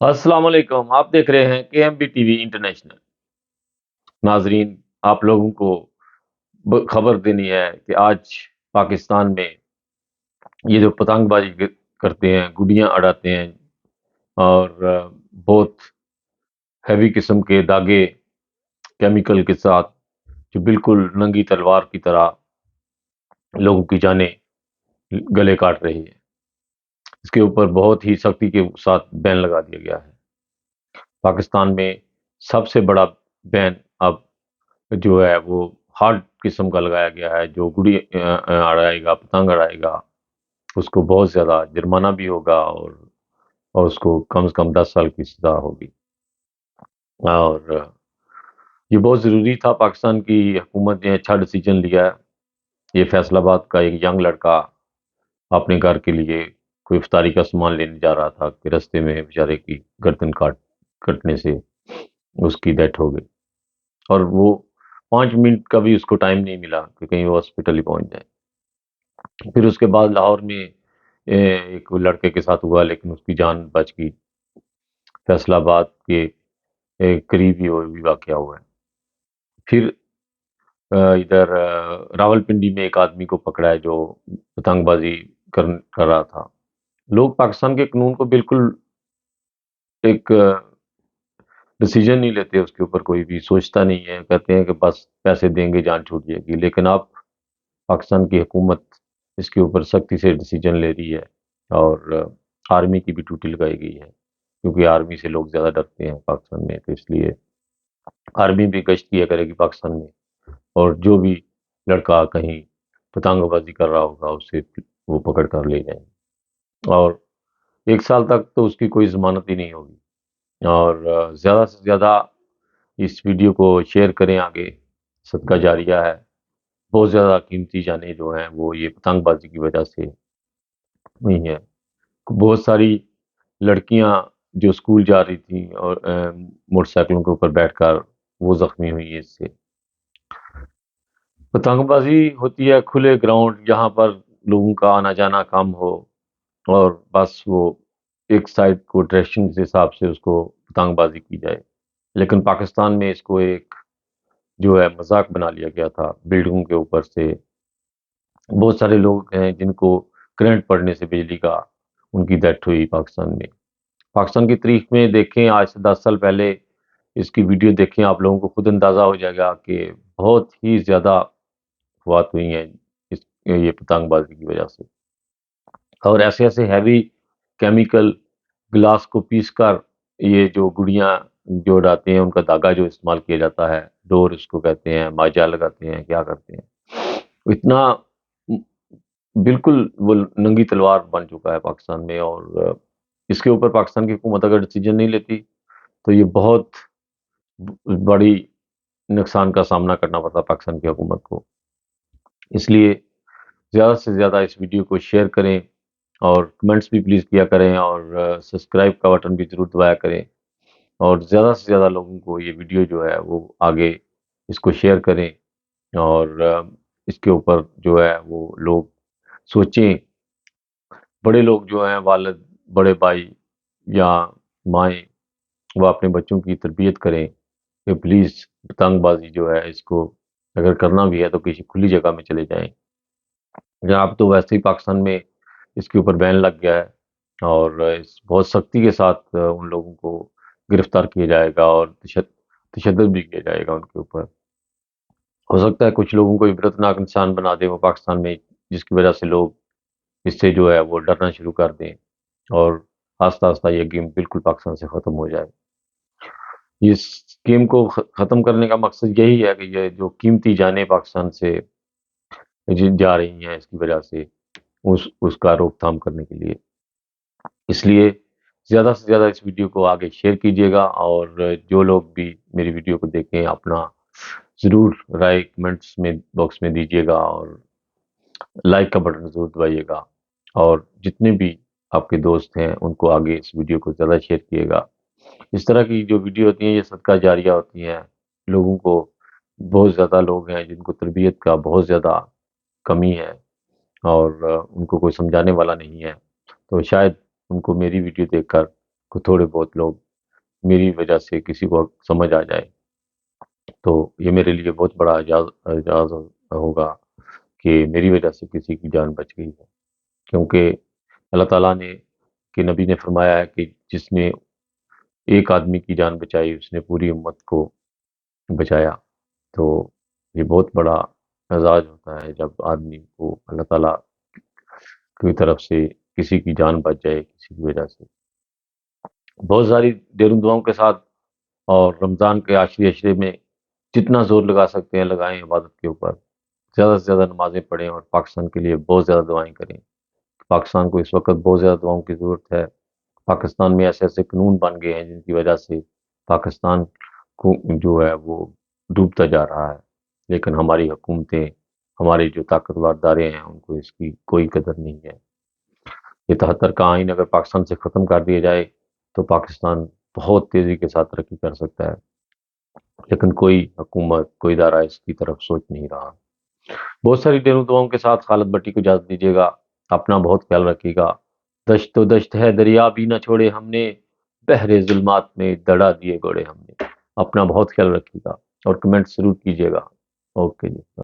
السلام علیکم، آپ دیکھ رہے ہیں کے M B T V International. ناظرین، آپ لوگوں کو خبر دینی ہے کہ آج پاکستان میں یہ جو پتنگ بازی کرتے ہیں، گڈیاں اڑاتے ہیں اور بہت ہیوی قسم کے داغے کیمیکل کے ساتھ جو بالکل ننگی تلوار کی طرح لوگوں کی جانیں گلے کاٹ رہی ہے، اس کے اوپر بہت ہی سختی کے ساتھ بین لگا دیا گیا ہے۔ پاکستان میں سب سے بڑا بین اب جو ہے وہ ہارڈ قسم کا لگایا گیا ہے۔ جو گڑی اڑائے گا، پتنگ اڑائے گا، اس کو بہت زیادہ جرمانہ بھی ہوگا اور اس کو کم سے کم 10 سال کی سزا ہوگی۔ اور یہ بہت ضروری تھا، پاکستان کی حکومت نے اچھا ڈیسیجن لیا ہے۔ یہ فیصل آباد کا ایک ینگ لڑکا اپنے گھر کے لیے کوئی افطاری کا سامان لینے جا رہا تھا کہ رستے میں بیچارے کی گردن کٹنے سے اس کی ڈیتھ ہو گئی، اور وہ 5 منٹ کا بھی اس کو ٹائم نہیں ملا کہ کہیں وہ ہاسپٹل ہی پہنچ جائے۔ پھر اس کے بعد لاہور میں ایک لڑکے کے ساتھ ہوا، لیکن اس کی جان بچ گئی۔ فیصل آباد کے قریب ہی وہ بھی واقعہ ہوا ہے۔ پھر ادھر راول پنڈی میں ایک آدمی کو پکڑا ہے جو پتنگ بازی کر رہا تھا۔ لوگ پاکستان کے قانون کو بالکل ایک ڈیسیجن نہیں لیتے، اس کے اوپر کوئی بھی سوچتا نہیں ہے، کہتے ہیں کہ بس پیسے دیں گے جان چھوٹ جائے گی۔ لیکن اب پاکستان کی حکومت اس کے اوپر سختی سے ڈیسیجن لے رہی ہے، اور آرمی کی بھی ڈیوٹی لگائی گئی ہے، کیونکہ آرمی سے لوگ زیادہ ڈرتے ہیں پاکستان میں، تو اس لیے آرمی بھی گشت کیا کرے گی پاکستان میں، اور جو بھی لڑکا کہیں پتنگ بازی کر رہا ہوگا اسے وہ پکڑ کر لے جائیں گے، اور 1 سال تک تو اس کی کوئی ضمانت ہی نہیں ہوگی۔ اور زیادہ سے زیادہ اس ویڈیو کو شیئر کریں آگے، صدقہ جاریہ ہے۔ بہت زیادہ قیمتی جانیں جو ہیں وہ یہ پتنگ بازی کی وجہ سے ہوئی ہیں۔ بہت ساری لڑکیاں جو اسکول جا رہی تھیں اور موٹر سائیکلوں کے اوپر بیٹھ کر وہ زخمی ہوئی ہیں اس سے۔ پتنگ بازی ہوتی ہے کھلے گراؤنڈ جہاں پر لوگوں کا آنا جانا کم ہو، اور بس وہ ایک سائڈ کو ڈریکشن کے حساب سے اس کو پتنگ بازی کی جائے۔ لیکن پاکستان میں اس کو ایک جو ہے مذاق بنا لیا گیا تھا۔ بلڈنگوں کے اوپر سے بہت سارے لوگ ہیں جن کو کرنٹ پڑنے سے بجلی کا ان کی ڈیتھ ہوئی پاکستان میں۔ پاکستان کی تاریخ میں دیکھیں، آج سے 10 سال پہلے اس کی ویڈیو دیکھیں، آپ لوگوں کو خود اندازہ ہو جائے گا کہ بہت ہی زیادہ وفات ہوئی ہیں یہ پتنگ بازی کی وجہ سے۔ اور ایسے ایسے ہیوی کیمیکل گلاس کو پیس کر یہ جو گڑیاں جو اڑاتے ہیں، ان کا داغا جو استعمال کیا جاتا ہے، ڈور اس کو کہتے ہیں، ماجا لگاتے ہیں، کیا کرتے ہیں، اتنا بالکل وہ ننگی تلوار بن چکا ہے پاکستان میں۔ اور اس کے اوپر پاکستان کی حکومت اگر ڈیسیجن نہیں لیتی تو یہ بہت بڑی نقصان کا سامنا کرنا پڑتا پاکستان کی حکومت کو۔ اس لیے زیادہ سے زیادہ اس ویڈیو کو شیئر کریں، اور کمنٹس بھی پلیز کیا کریں، اور سبسکرائب کا بٹن بھی ضرور دبایا کریں، اور زیادہ سے زیادہ لوگوں کو یہ ویڈیو جو ہے وہ آگے اس کو شیئر کریں، اور اس کے اوپر جو ہے وہ لوگ سوچیں۔ بڑے لوگ جو ہیں، والد، بڑے بھائی یا مائیں، وہ اپنے بچوں کی تربیت کریں کہ پلیز پتنگ بازی جو ہے اس کو اگر کرنا بھی ہے تو کسی کھلی جگہ میں چلے جائیں۔ جہاں اب تو ویسے ہی پاکستان میں اس کے اوپر بین لگ گیا ہے، اور بہت سختی کے ساتھ ان لوگوں کو گرفتار کیا جائے گا، اور تشدد بھی کیا جائے گا ان کے اوپر۔ ہو سکتا ہے کچھ لوگوں کو عبرتناک انسان بنا دے وہ پاکستان میں، جس کی وجہ سے لوگ اس سے جو ہے وہ ڈرنا شروع کر دیں، اور آہستہ آہستہ یہ گیم بالکل پاکستان سے ختم ہو جائے۔ اس گیم کو ختم کرنے کا مقصد یہی ہے کہ یہ جو قیمتی جانیں پاکستان سے جا رہی ہیں اس کی وجہ سے، اس کا روک تھام کرنے کے لیے۔ اس لیے زیادہ سے زیادہ اس ویڈیو کو آگے شیئر کیجیے گا، اور جو لوگ بھی میری ویڈیو کو دیکھیں اپنا ضرور رائے کمنٹس میں باکس میں دیجیے گا، اور لائک کا بٹن ضرور دبائیے گا، اور جتنے بھی آپ کے دوست ہیں ان کو آگے اس ویڈیو کو زیادہ شیئر کیے گا۔ اس طرح کی جو ویڈیو ہوتی ہیں یہ صدقہ جاریہ ہوتی ہیں۔ لوگوں کو بہت زیادہ لوگ ہیں جن کو تربیت کا بہت زیادہ کمی ہے، اور ان کو کوئی سمجھانے والا نہیں ہے، تو شاید ان کو میری ویڈیو دیکھ کر کو تھوڑے بہت لوگ میری وجہ سے کسی کو سمجھ آ جائے تو یہ میرے لیے بہت بڑا اعزاز ہوگا کہ میری وجہ سے کسی کی جان بچ گئی ہے، کیونکہ اللہ تعالیٰ نے کہ نبی نے فرمایا ہے کہ جس نے ایک آدمی کی جان بچائی اس نے پوری امت کو بچایا۔ تو یہ بہت بڑا اعزاز ہوتا ہے جب آدمی کو اللہ تعالیٰ کی طرف سے کسی کی جان بچ جائے کسی کی وجہ سے۔ بہت ساری دیروں دعاؤں کے ساتھ اور رمضان کے آخری عشرے میں جتنا زور لگا سکتے ہیں لگائیں عبادت کے اوپر، زیادہ سے زیادہ نمازیں پڑھیں اور پاکستان کے لیے بہت زیادہ دعائیں کریں۔ پاکستان کو اس وقت بہت زیادہ دعاؤں کی ضرورت ہے۔ پاکستان میں ایسے ایسے قانون بن گئے ہیں جن کی وجہ سے پاکستان کو جو ہے وہ ڈوبتا جا رہا ہے، لیکن ہماری حکومتیں، ہمارے جو طاقتور ادارے ہیں ان کو اس کی کوئی قدر نہیں ہے۔ یہ 73 کا آئین اگر پاکستان سے ختم کر دیا جائے تو پاکستان بہت تیزی کے ساتھ ترقی کر سکتا ہے، لیکن کوئی حکومت، کوئی ادارہ اس کی طرف سوچ نہیں رہا۔ بہت ساری دیروں دعاؤں کے ساتھ خالد بٹی کو اجازت دیجیے گا، اپنا بہت خیال رکھیے گا۔ دشت و دشت ہے دریا بھی نہ چھوڑے ہم نے، بحر ظلمات میں دڑا دیے گوڑے ہم نے۔ اپنا بہت خیال رکھیے گا اور کمنٹ ضرور کیجیے گا۔ اوکے جی۔